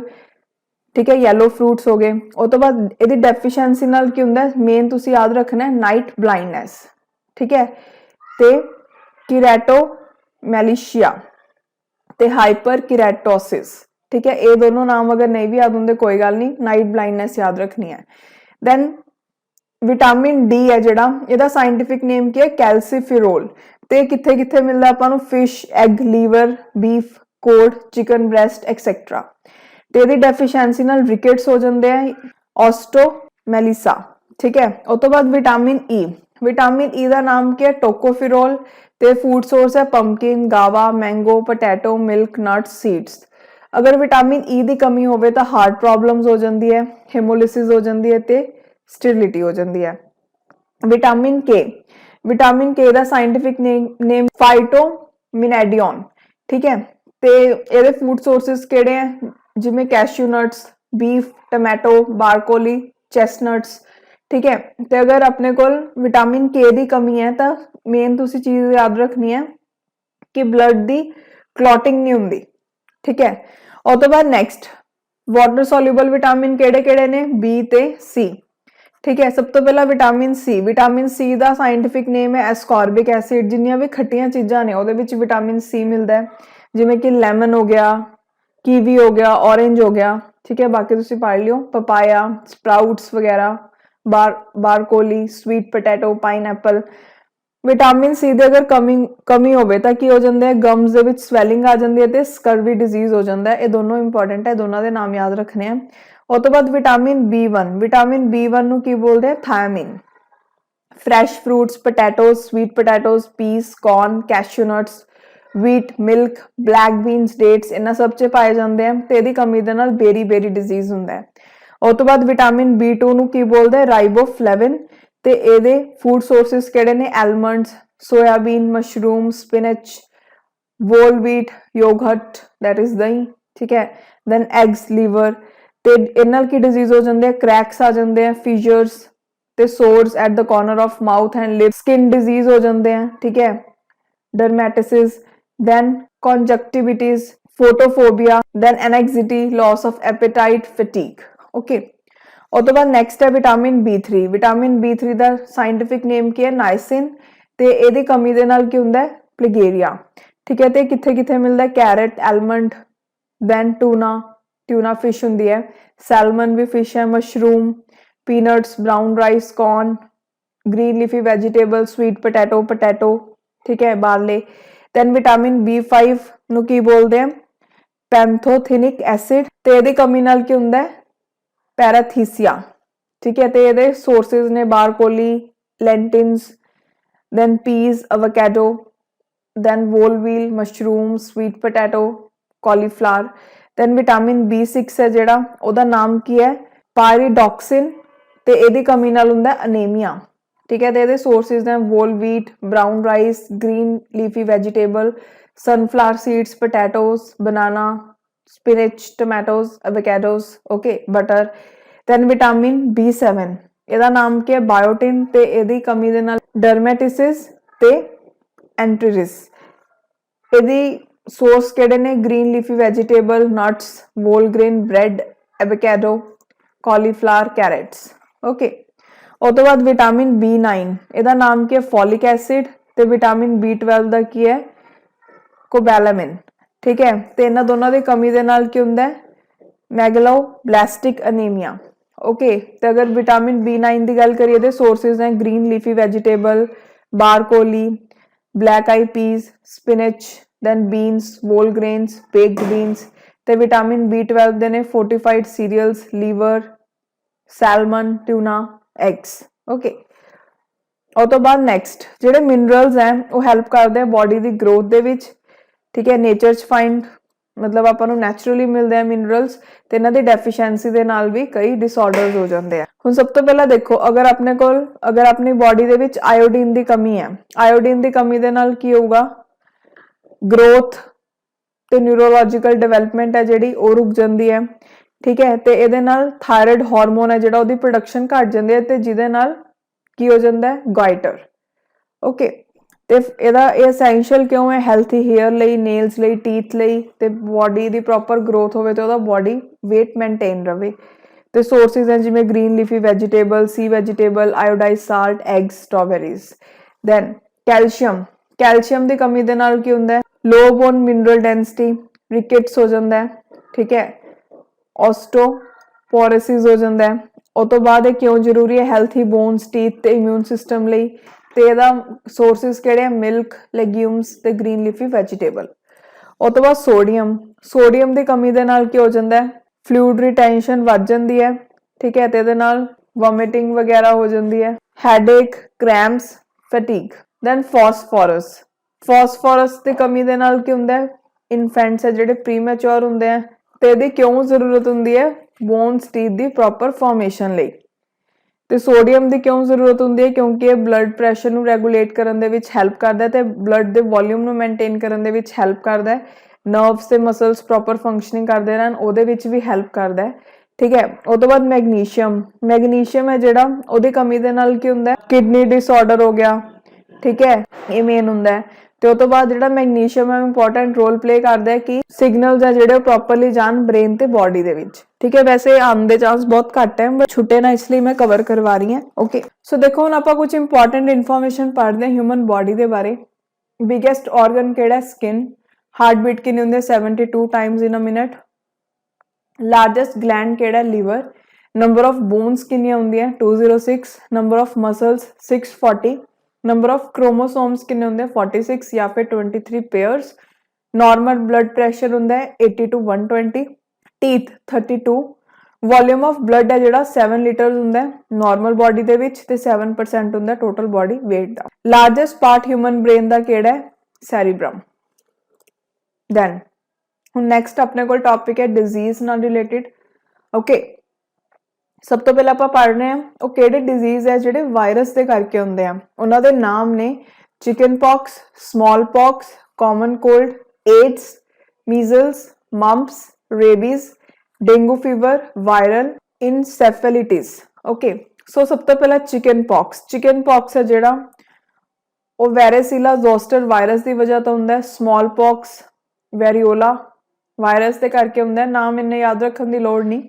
ठीक है, येलो फ्रूट्स हो गए। उस तो बाद ਇਹਦੀ ਡੈਫੀਸ਼ੀਐਂਸੀ ਨਾਲ ਕੀ ਹੁੰਦਾ, ਮੇਨ ਤੁਸੀਂ ਯਾਦ ਰੱਖਣਾ ਹੈ ਨਾਈਟ ਬਲਾਈਂਡਨੈਸ, ठीक है, ਤੇ ਕੀਰੈਟੋਮੈਲੇਸ਼ੀਆ ਤੇ ਹਾਈਪਰ ਕੀਰੈਟੋਸਿਸ, ठीक है, ये दोनों नाम अगर नहीं भी याद होंगे कोई गल नहीं, नाइट ब्लाइंडनेस याद रखनी है। दैन विटामिन डी है जिहड़ा, इहदा साइंटिफिक नेम की है कैल्सीफिरोल, ते किथे किथे मिलदा आपां नूं, fish, egg, liver, beef, cod, chicken breast etcetera. ते इहदी डेफिशिएंसी नाल रिकेट्स हो जांदे हैं, ऑस्टोमेलिसा, ठीक है। उस तो बाद विटामिन ई, विटामिन ई का नाम क्या है, टोकोफिरोल, ते फूड सोर्स है पंपकिन, गावा, mango, potato, milk, nuts, seeds. अगर विटामिन ई की कमी होवे तो हार्ट प्रॉब्लम्स हो जाती है, हेमोलिसिस हो जाती है, ते स्टेरिलिटी हो जाती है। विटामिन के, विटामिन के का साइंटिफिक नेम फाइटोमिनेडियन, ठीक है। ते ये फूड सोर्सिस केड़े हैं, जिमें cashew nuts, beef, tomato, broccoli, chestnuts, ठीक है। तो अगर अपने को विटामिन के की कमी है तो मेन तुसी चीज याद रखनी है कि ब्लड की क्लॉटिंग नहीं होंगी, ठीक है। और तो बाद नैक्सट वाटर सोल्यूबल विटामिन केड़े केड़े ने, बी ते सी, ठीक है। सब तो पहला विटामिन सी, विटामिन सी का साइंटिफिक नेम है एस्कॉर्बिक एसिड। जिन्नियां भी खट्टियां चीज़ां ने उहदे विच विटामिन सी मिलता है, जिवें कि लैमन हो गया, कीवी हो गया, ऑरेंज हो गया, ठीक है। बाकी तुसीं पढ़ लियो, पपाया, स्प्राउट्स वगैरह, broccoli, sweet potato, pineapple. Vitamin C की अगर कमी होवे तो की हो जाता है, गम्स दे विच स्वैलिंग आ जाती है, तो स्कर्वी डिजीज हो जाता है। ये दोनों इंपॉर्टेंट है, दोनों के नाम याद रखने हैं। और तो बाद विटामिन B1, विटामिन B1 नूं की बोलते हैं, thiamine. Fresh fruits, potatoes, sweet potatoes, peas, corn, cashew nuts, wheat, milk, black beans, dates, इन्हां सब च पाए जाते हैं। तो इहदी कमी दे नाल बेरी बेरी डिजीज हुंदा है। और तो बाद विटामिन B2 नूं की बोलते हैं, राइबोफ्लेविन। ते एदे फूड सोर्सिस केड़े ने, almonds, soybean, mushroom, spinach, whole wheat, yogurt that is दही, ठीक है। Then eggs, liver. ते इन्हां की डिजीज हो जाती है, क्रैक्स आ जाते हैं, फिजर्स, ते sores at the corner of mouth and lip, skin disease हो जाते हैं, ठीक है, dermatitis, then conjunctivitis, photophobia, then anxiety, loss of appetite, fatigue, okay. और तो बाद नैक्सट है विटामिन B3, विटामिन B3 का साइंटिफिक नेम की है, नाइसिन। ते इहदी कमी दे नाल की हुंदा है, प्लेगेरिया, ठीक है। तो किथे किथे मिलता है, carrot, almond, then tuna fish हुंदी है, सैलमन भी फिश है, mushroom, peanuts, brown rice, corn, green leafy vegetable, sweet potato, ठीक है, बार्ले। दैन विटामिन B5 नूं की बोलते हैं, पैंथोथिनिक एसिड। तो इहदी कमी नाल की हुंदा है, पैराथीसिया, ठीक है। तो ये सोर्सिस ने broccoli, lentils, then peas, avocado, then whole wheat, mushroom, sweet potato, cauliflower. Then vitamin B6 है जिहड़ा, उहदा नाम की है, पायरिडॉक्सिन। तो इहदी कमी नाल हुंदा है अनीमिया, ठीक है। तो ये सोर्सिस ने whole wheat, brown rice, green leafy vegetable, sunflower seeds, potatoes, banana, spinach, tomatoes, avocados, okay, butter. Then vitamin B7, इहदा नाम की है, बायोटिन। ते इहदी कमी दे नाल डर्मेटिसिस ते एंट्रिरिस। इहदी सोर्स केड़े ने, green leafy vegetable, nuts, whole grain, bread, avocado, cauliflower, carrots, okay. और तो बाद विटामिन B9, इहदा नाम की है, फॉलिक एसिड। ते विटामिन B12 का की है, कोबैलामिन, ठीक है। तो इन्हां दोनों की कमी दे नाल की हुंदा है, मैगलोब्लास्टिक अनीमिया, ओके। तो अगर विटामिन B9 की गल करिए तो सोर्सिस हैं, green leafy vegetable, broccoli, black eye peas, spinach, then beans, whole grains, baked beans. तो विटामिन B12 दे ने fortified cereals, liver, salmon, tuna, eggs, okay. और तो बाद नैक्सट जिहड़े मिनरल्स हैं वो हैल्प करते हैं बॉडी की ग्रोथ दे विच, ठीक है। नेचर च फाइंड मतलब आपां नूं नैचुरली मिलते हैं मिनरल्स, तो इन्हां दी डेफिशिएंसी दे नाल भी कई डिसऑर्डर्स हो जाते हैं। हुण सब तो पहला देखो, अगर अपनी बॉडी दे विच आयोडीन की कमी है, आयोडीन की कमी दे नाल की होगा, ग्रोथ ते न्यूरोलॉजिकल डिवेलपमेंट है जिहड़ी वो रुक जाती है, ठीक है। तो इहदे नाल थायराइड हार्मोन है जिहड़ा, उहदी प्रोडक्शन घट जाती है, तो जिहदे नाल की हो जाता है, गाइटर, ओके। ਤੇ ਇਹਦਾ ਇਹ ਐਸੈਂਸ਼ੀਅਲ ਕਿਉਂ ਹੈ? ਹੈਲਥੀ ਹੇਅਰ ਲਈ, ਨੇਲਸ ਲਈ, ਟੀਥ ਲਈ, ਤੇ ਬੋਡੀ ਦੀ ਪ੍ਰੋਪਰ ਗਰੋਥ ਹੋਵੇ ਤੇ ਉਹਦਾ ਬੋਡੀ weight ਮੇਨਟੇਨ ਰਵੇ। ਤੇ ਸੋਰਸਿਸ ਹੈ ਜਿਵੇਂ green leafy vegetable, sea vegetable, iodized salt, eggs, strawberries. Then calcium ਦੀ ਕਮੀ ਦੇ ਨਾਲ ਕੀ ਹੁੰਦਾ ਹੈ? Low bone mineral density, rickets ਹੋ ਜਾਂਦਾ ਹੈ, ਠੀਕ ਹੈ, ਆਸਟੋਪੋਰੋਸਿਸ ਹੋ ਜਾਂਦਾ ਹੈ। ਉਹ ਤੋਂ ਬਾਅਦ ਇਹ ਕਿਉਂ ਜ਼ਰੂਰੀ ਹੈ? ਹੈਲਥੀ ਬੋਨਸ, ਟੀਥ ਤੇ ਇਮਿਊਨ ਸਿਸਟਮ ਲਈ। ਤੇ ਇਹਦਾ ਸੋਰਸਿਸ ਕਿਹੜੇ ਆ? ਮਿਲਕ, ਲੈਗਿਊਮਸ ਤੇ ਗ੍ਰੀਨ ਲੀਫੀ ਵੈਜੀਟੇਬਲ। ਉਹ ਤੋਂ ਬਾਅਦ ਸੋਡੀਅਮ ਦੀ ਕਮੀ ਦੇ ਨਾਲ ਕੀ ਹੋ ਜਾਂਦਾ ਹੈ? ਫਲੂਇਡ ਰਿਟੈਂਸ਼ਨ ਵੱਧ ਜਾਂਦੀ ਹੈ, ਠੀਕ ਹੈ, ਤੇ ਇਹਦੇ ਨਾਲ ਵੋਮਿਟਿੰਗ ਵਗੈਰਾ ਹੋ ਜਾਂਦੀ ਹੈ, ਹੈਡੇਕ, ਕ੍ਰੈਂਪਸ, ਫੈਟੀਗ। ਦੈਨ ਫਾਸਫੋਰਸ ਦੀ ਕਮੀ ਦੇ ਨਾਲ ਕੀ ਹੁੰਦਾ ਹੈ? ਇਨਫੈਂਟਸ ਹੈ ਜਿਹੜੇ ਪ੍ਰੀਮੈਚੁਰ ਹੁੰਦੇ ਆ, ਤੇ ਇਹਦੀ ਕਿਉਂ ਜ਼ਰੂਰਤ ਹੁੰਦੀ ਹੈ? ਬੋਨਸ, ਟੀਥ ਦੀ ਪ੍ਰੋਪਰ ਫਾਰਮੇਸ਼ਨ ਲਈ। ਤੇ ਸੋਡੀਅਮ ਦੀ ਕਿਉਂ ਜ਼ਰੂਰਤ ਹੁੰਦੀ ਹੈ? ਕਿਉਂਕਿ ਇਹ ਬਲੱਡ ਪ੍ਰੈਸ਼ਰ ਨੂੰ ਰੈਗੂਲੇਟ ਕਰਨ ਦੇ ਵਿੱਚ ਹੈਲਪ ਕਰਦਾ ਹੈ ਤੇ ਬਲੱਡ ਦੇ ਵੋਲਿਊਮ ਨੂੰ ਮੇਨਟੇਨ ਕਰਨ ਦੇ ਵਿੱਚ ਹੈਲਪ ਕਰਦਾ ਹੈ। ਨਰਵਸ ਤੇ ਮਸਲਸ ਪ੍ਰੋਪਰ ਫੰਕਸ਼ਨਿੰਗ ਕਰਦੇ ਰਹਿਣ ਉਹਦੇ ਵਿੱਚ ਵੀ ਹੈਲਪ ਕਰਦਾ ਹੈ, ਠੀਕ ਹੈ। ਉਹ ਤੋਂ ਬਾਅਦ ਮੈਗਨੀਸ਼ੀਅਮ ਹੈ ਜਿਹੜਾ, ਉਹਦੀ ਕਮੀ ਦੇ ਨਾਲ ਕੀ ਹੁੰਦਾ ਹੈ? ਕਿਡਨੀ ਡਿਸਆਰਡਰ ਹੋ ਗਿਆ, ਠੀਕ ਹੈ, ਇਹ ਮੇਨ ਹੁੰਦਾ ਹੈ। ਤੇ ਉਹ ਤੋਂ ਬਾਅਦ ਜਿਹੜਾ ਮੈਗਨੀਸ਼ੀਅਮ ਹੈ ਇੰਪੋਰਟੈਂਟ ਰੋਲ ਪਲੇ ਕਰਦਾ ਹੈ ਕਿ ਸਿਗਨਲਸ ਆ ਜਿਹੜੇ ਉਹ ਪ੍ਰੋਪਰਲੀ ਜਾਣ ਬ੍ਰੇਨ ਤੇ ਬੋਡੀ ਦੇ ਵਿੱਚ, ਠੀਕ ਹੈ। ਵੈਸੇ ਆਉਣ ਦੇ ਚਾਂਸ ਬਹੁਤ ਘੱਟ ਹੈ ਬਟ ਛੁੱਟੇ ਨਾ, ਇਸ ਲਈ ਮੈਂ ਕਵਰ ਕਰਵਾ ਰਹੀ ਹਾਂ। ਓਕੇ, ਸੋ ਦੇਖੋ ਹੁਣ ਆਪਾਂ ਕੁਝ ਇੰਪੋਰਟੈਂਟ ਇਨਫੋਰਮੇਸ਼ਨ ਪੜ੍ਹਦੇ ਹਾਂ ਹਿਊਮਨ ਬੋਡੀ ਦੇ ਬਾਰੇ। ਬਿਗੇਸਟ ਆਰਗਨ ਕਿਹੜਾ? ਸਕਿਨ। ਹਾਰਟ ਬੀਟ ਕਿੰਨੀ ਹੁੰਦੀ ਹੈ? 72 times in a minute. Largest gland ਕਿਹੜਾ? ਲੀਵਰ। ਨੰਬਰ ਆਫ ਬੋਨਸ ਕਿੰਨੀਆਂ ਹੁੰਦੀਆਂ? 206। Number of muscles 640। Number of chromosomes ਕਿੰਨੇ ਹੁੰਦੇ? 46 ਜਾਂ ਫਿਰ 23 ਪੇਅਰਸ। ਨਾਰਮਲ ਬਲੱਡ ਪ੍ਰੈਸ਼ਰ ਹੁੰਦਾ ਹੈ 80 to 120। Teeth 32। Volume of blood ਹੈ ਜਿਹੜਾ 7 ਲੀਟਰ ਹੁੰਦਾ ਹੈ ਨਾਰਮਲ ਬੋਡੀ ਦੇ ਵਿੱਚ, ਤੇ 7% ਹੁੰਦਾ ਟੋਟਲ ਬੋਡੀ weight ਦਾ। ਲਾਰਜੈਸਟ ਪਾਰਟ ਹਿਊਮਨ ਬ੍ਰੇਨ ਦਾ ਕਿਹੜਾ ਹੈ? ਸੈਰੀਬ੍ਰਮ। ਦੈਨ ਹੁਣ ਨੈਕਸਟ ਆਪਣੇ ਕੋਲ ਟੌਪਿਕ ਹੈ ਡਿਜ਼ੀਜ਼ ਨਾਲ ਰਿਲੇਟਿਡ। ਓਕੇ, ਸਭ ਤੋਂ ਪਹਿਲਾਂ ਆਪਾਂ ਪੜ੍ਹ ਰਹੇ ਹਾਂ ਉਹ ਕਿਹੜੇ ਡਿਜ਼ੀਜ਼ ਹੈ ਜਿਹੜੇ ਵਾਇਰਸ ਦੇ ਕਰਕੇ ਹੁੰਦੇ ਆ। ਉਹਨਾਂ ਦੇ ਨਾਮ ਨੇ chicken pox, small pox, common cold, AIDS, measles, mumps, rabies, dengue fever, viral encephalitis. Okay, so ਸਭ ਤੋਂ ਪਹਿਲਾਂ ਚਿਕਨ ਪੌਕਸ ਹੈ ਜਿਹੜਾ ਉਹ ਵੈਰੇਸੀਲਾ ਜ਼ੋਸਟਰ ਵਾਇਰਸ ਦੀ ਵਜ੍ਹਾ ਤੋਂ ਹੁੰਦਾ ਹੈ। ਸਮਾਲ ਪੌਕਸ ਵੈਰੀਓਲਾ ਵਾਇਰਸ ਦੇ ਕਰਕੇ ਹੁੰਦਾ ਹੈ। ਨਾਮ ਇੰਨੇ ਯਾਦ ਰੱਖਣ ਦੀ ਲੋੜ ਨਹੀਂ,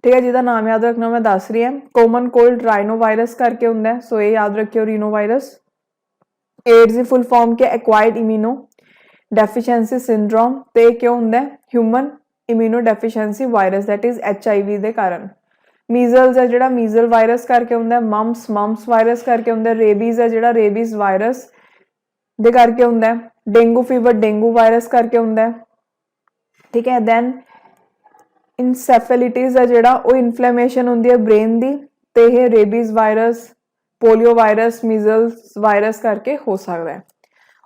ਠੀਕ ਹੈ, ਜਿਹਦਾ ਨਾਮ ਯਾਦ ਰੱਖਣਾ ਮੈਂ ਦੱਸ ਰਹੀ ਹਾਂ। ਕਾਮਨ ਕੋਲਡ ਰਾਈਨੋ ਵਾਇਰਸ ਕਰਕੇ ਹੁੰਦਾ ਹੈ, ਸੋ ਇਹ ਯਾਦ ਰੱਖਿਓ, ਰੀਨੋ ਵਾਇਰਸ। ਏਡਸ ਦੀ ਫੁੱਲ ਫਾਰਮ ਕੀ? Acquired immuno deficiency syndrome. ਤੇ ਕਿਉਂ ਹੁੰਦਾ ਹੈ? Human immuno deficiency virus, that is HIV ਦੇ ਕਾਰਨ। ਮੀਜ਼ਲਸ ਹੈ ਜਿਹੜਾ ਮੀਜ਼ਲ ਵਾਇਰਸ ਕਰਕੇ ਹੁੰਦਾ ਹੈ। ਮੰਪਸ ਵਾਇਰਸ ਕਰਕੇ ਹੁੰਦਾ ਹੈ। ਰੇਬੀਜ਼ ਹੈ ਜਿਹੜਾ ਰੇਬੀਜ਼ ਵਾਇਰਸ ਦੇ ਕਰਕੇ ਹੁੰਦਾ ਹੈ। ਡੇਂਗੂ ਫੀਵਰ ਡੇਂਗੂ ਵਾਇਰਸ ਕਰਕੇ ਹੁੰਦਾ ਹੈ, ਠੀਕ ਹੈ। ਦੈਨ ਇਨਸੈਫੇਲਿਟਿਸ ਹੈ ਜਿਹੜਾ ਉਹ ਇਨਫਲੇਮੇਸ਼ਨ ਹੁੰਦੀ ਹੈ ਬ੍ਰੇਨ ਦੀ, ਤੇ ਇਹ rabies virus, polio virus, measles virus ਕਰਕੇ ਹੋ ਸਕਦਾ ਹੈ।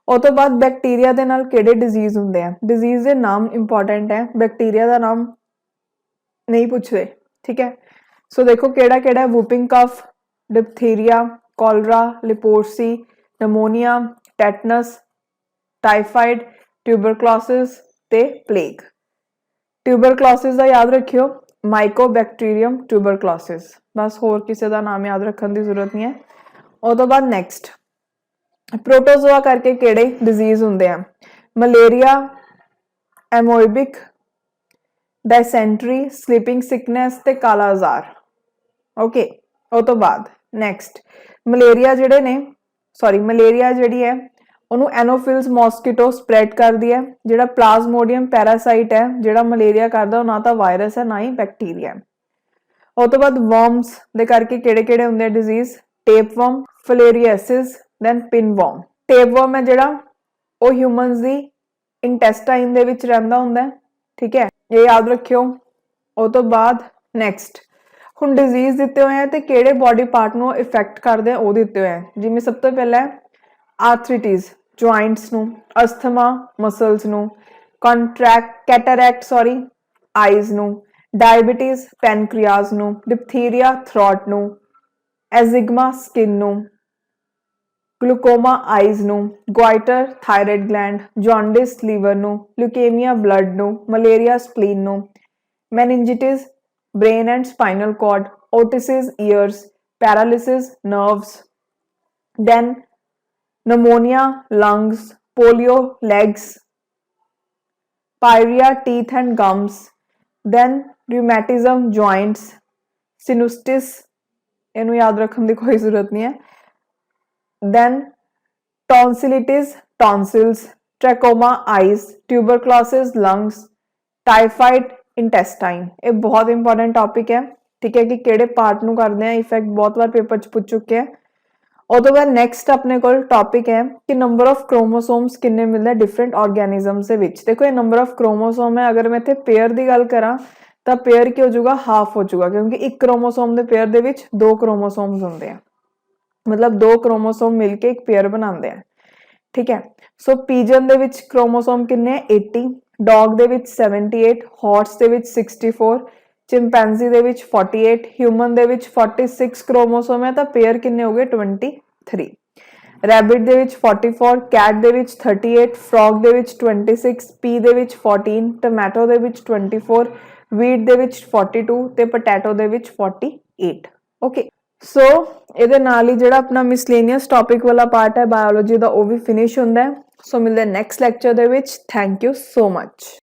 ਉਹ ਤੋਂ ਬਾਅਦ ਬੈਕਟੀਰੀਆ ਦੇ ਨਾਲ ਕਿਹੜੇ ਡਿਜ਼ੀਜ਼ ਹੁੰਦੇ ਆ? ਡਿਜ਼ੀਜ਼ ਦੇ ਨਾਮ ਇੰਪੋਰਟੈਂਟ ਹੈ, ਬੈਕਟੀਰੀਆ ਦਾ ਨਾਮ ਨਹੀਂ ਪੁੱਛਦੇ, ਠੀਕ ਹੈ। ਸੋ ਦੇਖੋ ਕਿਹੜਾ ਕਿਹੜਾ? Whooping cough, diphtheria, cholera, leprosy, pneumonia, tetanus, typhoid, tuberculosis ਤੇ ਪਲੇਗ। ਟਿਊਬਰਕਲੋਸਿਸ ਦਾ ਯਾਦ ਰੱਖਿਓ, ਮਾਈਕੋਬੈਕਟੀਰੀਅਮ ਟਿਊਬਰਕਲੋਸਿਸ, ਬਸ ਹੋਰ ਕਿਸੇ ਦਾ ਨਾਮ ਯਾਦ ਰੱਖਣ ਦੀ ਜ਼ਰੂਰਤ ਨਹੀਂ ਹੈ। ਉਹ ਤੋਂ ਬਾਅਦ ਨੈਕਸਟ ਪ੍ਰੋਟੋਜ਼ੋਆ ਕਰਕੇ ਕਿਹੜੇ ਡਿਜ਼ੀਜ਼ ਹੁੰਦੇ ਆ? ਮਲੇਰੀਆ, ਐਮੋਇਬਿਕ, ਡਾਇਸੈਂਟਰੀ, ਸਲੀਪਿੰਗ ਸਿਕਨੈਸ ਤੇ ਕਾਲਾ ਆਜ਼ਾਰ। ਓਕੇ, ਉਹ ਤੋਂ ਬਾਅਦ ਨੈਕਸਟ ਮਲੇਰੀਆ ਜਿਹੜੀ ਹੈ ਉਹਨੂੰ ਐਨੋਫਿਲਸ ਮੋਸਕੀਟੋ ਸਪਰੈਡ ਕਰਦੀ ਹੈ। ਜਿਹੜਾ ਪਲਾਜ਼ਮੋਡੀਅਮ ਪੈਰਾਸਾਈਟ ਹੈ ਜਿਹੜਾ ਮਲੇਰੀਆ ਕਰਦਾ, ਉਹ ਨਾ ਤਾਂ ਵਾਇਰਸ ਹੈ ਨਾ ਹੀ ਬੈਕਟੀਰੀਆ। ਉਹ ਤੋਂ ਬਾਅਦ ਵਰਮਸ ਦੇ ਕਰਕੇ ਕਿਹੜੇ ਕਿਹੜੇ ਹੁੰਦੇ ਆ ਡਿਜ਼ੀਜ਼? Tapeworm, ਫਿਲੇਰੀਏਸਿਸ, then ਪਿਨਵਰਮ। ਟੇਪਵਰਮ ਹੈ ਜਿਹੜਾ ਉਹ ਹਿਊਮਨਸ ਦੀ ਇੰਟੈਸਟਾਈਨ ਦੇ ਵਿੱਚ ਰਹਿੰਦਾ ਹੁੰਦਾ ਹੈ, ਠੀਕ ਹੈ, ਇਹ ਯਾਦ ਰੱਖਿਓ। ਉਹ ਤੋਂ ਬਾਅਦ ਨੈਕਸਟ ਹੁਣ ਡਿਜ਼ੀਜ਼ ਦਿੱਤੇ ਹੋਏ ਆ ਤੇ ਕਿਹੜੇ ਬੋਡੀ ਪਾਰਟ ਨੂੰ ਇਫੈਕਟ ਕਰਦੇ ਆ ਉਹ ਦਿੱਤੇ ਹੋਏ ਆ। ਜਿਵੇਂ ਸਭ ਤੋਂ ਪਹਿਲਾਂ ਆਰਥ੍ਰਿਟਿਸ ਜੁਆਇੰਟਸ ਨੂੰ, ਅਸਥਮਾ ਮਸਲਸ ਨੂੰ, ਕੈਟਰੈਕਟ ਆਈਜ਼ ਨੂੰ, ਡਾਇਬੀਟੀਜ਼ ਪੈਨਕ੍ਰੀਆਸ ਨੂੰ, ਡਿਪਥੀਰੀਆ ਥ੍ਰੋਟ ਨੂੰ, ਐਜ਼ਿਗਮਾ ਸਕਿਨ ਨੂੰ, ਗਲੂਕੋਮਾ ਆਈਜ਼ ਨੂੰ, ਗੋਇਟਰ ਥਾਇਰਾਇਡ ਗਲੈਂਡ, ਜੌਂਡਿਸ ਲੀਵਰ ਨੂੰ, ਲਿਊਕੇਮੀਆ ਬਲੱਡ ਨੂੰ, ਮਲੇਰੀਆ ਸਪਲੀਨ ਨੂੰ, ਮੈਨਿੰਜਿਟਿਸ brain and spinal cord, otitis ears, paralysis nerves, then pneumonia lungs, polio legs, pyorrhea teeth and gums, then rheumatism joints, sinusitis ਇਹਨੂੰ ਯਾਦ ਰੱਖਣ ਦੀ ਕੋਈ ਜ਼ਰੂਰਤ ਨਹੀਂ ਹੈ, then tonsillitis tonsils, trachoma eyes, tuberculosis lungs, typhoid intestine। ਇਹ ਬਹੁਤ ਇੰਪੋਰਟੈਂਟ ਟੌਪਿਕ ਹੈ, ਠੀਕ ਹੈ, ਕਿ ਕਿਹੜੇ ਪਾਰਟ ਨੂੰ ਕਰਦੇ ਆ ਇਫੈਕਟ, ਬਹੁਤ ਵਾਰ ਪੇਪਰ 'ਚ ਪੁੱਛ ਚੁੱਕੇ ਆ। ਉਹ ਤੋਂ ਬਾਅਦ ਨੈਕਸਟ ਆਪਣੇ ਕੋਲ ਟੌਪਿਕ ਹੈ ਕਿ ਨੰਬਰ ਆਫ ਕ੍ਰੋਮੋਸੋਮਸ ਕਿੰਨੇ ਮਿਲਦੇ ਡਿਫਰੈਂਟ ਆਰਗੈਨਿਜ਼ਮਸ ਦੇ ਵਿੱਚ। ਦੇਖੋ ਇਹ ਨੰਬਰ ਆਫ ਕ੍ਰੋਮੋਸੋਮ ਹੈ, ਅਗਰ ਮੈਂ ਇੱਥੇ ਪੇਅਰ ਦੀ ਗੱਲ ਕਰਾਂ ਤਾਂ ਪੇਅਰ ਕੀ ਹੋ ਜਾਊਗਾ, ਹਾਫ ਹੋ ਜਾਊਗਾ, ਕਿਉਂਕਿ ਇੱਕ ਕ੍ਰੋਮੋਸੋਮ ਦੇ ਪੇਅਰ ਦੇ ਵਿੱਚ 2 ਕ੍ਰੋਮੋਸੋਮਸ ਹੁੰਦੇ ਆ, मतलब 2 क्रोमोसोम मिलके एक पेयर बनाते हैं, ठीक है। सो पीजन दे विच क्रोमोसोम किन्ने 80, डॉग दे विच 78, हॉर्स दे विच 64, चिंपैंजी दे विच 48, ह्यूमन दे विच 46 क्रोमोसोम है, तो पेयर किन्ने हो गए 23। रैबिट दे विच 44, कैट दे विच 38, फ्रॉग दे विच 26, पी दे विच 14, टमैटो दे विच 24, वीट दे विच 42 ते पोटैटो दे विच 48। ओके, सो ਇਹਦੇ ਨਾਲ ਹੀ ਜਿਹੜਾ ਆਪਣਾ ਮਿਸਲੇਨੀਅਸ ਟੌਪਿਕ ਵਾਲਾ ਪਾਰਟ ਹੈ ਬਾਇਓਲੋਜੀ ਦਾ ਉਹ ਵੀ ਫਿਨਿਸ਼ ਹੁੰਦਾ ਹੈ। ਸੋ ਮਿਲਦੇ ਨੈਕਸਟ ਲੈਕਚਰ ਦੇ ਵਿੱਚ। Thank you so much.